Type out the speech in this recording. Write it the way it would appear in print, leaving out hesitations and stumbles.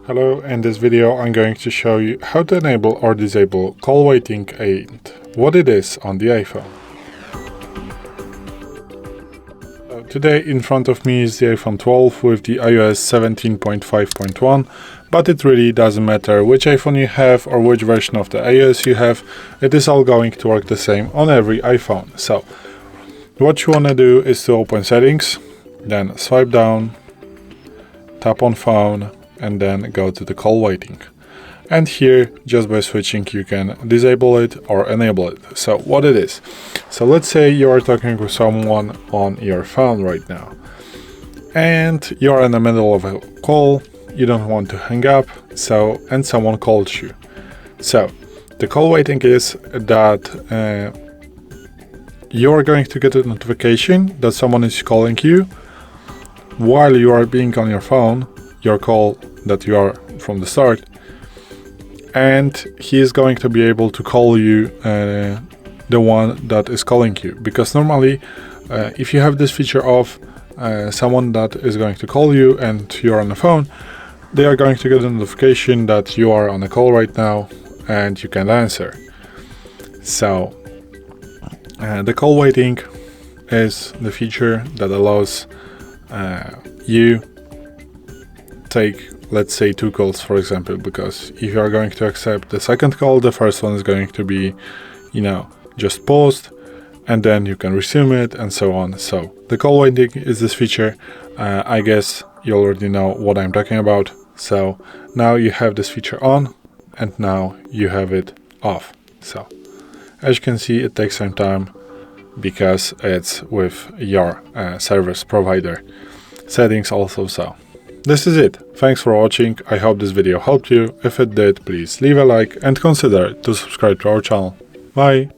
Hello, in this video I'm going to show you how to enable or disable call waiting and what it is on the iPhone. Today in front of me is the iPhone 12 with the iOS 17.5.1, but it really doesn't matter which iPhone you have or which version of the iOS you have, it is all going to work the same on every iPhone. So what you want to do is to open settings, then swipe down, tap on phone, and then go to the call waiting. And here, just by switching, you can disable it or enable it. So what it is. So let's say you are talking with someone on your phone right now, and you're in the middle of a call, you don't want to hang up, and someone calls you. So the call waiting is that you're going to get a notification that someone is calling you while you are being on your phone, your call that you are from the start, and he is going to be able to call you, the one that is calling you, because normally if you have this feature off, someone that is going to call you and you're on the phone, they are going to get a notification that you are on a call right now and you can answer. So the call waiting is the feature that allows you take, let's say, 2 calls, for example, because if you are going to accept the second call, the first one is going to be, just paused, and then you can resume it and so on. So the call waiting is this feature. I guess you already know what I'm talking about. So now you have this feature on and now you have it off. So as you can see, it takes some time because it's with your service provider settings also. So this is it. Thanks for watching. I hope this video helped you. If it did, please leave a like and consider to subscribe to our channel. Bye!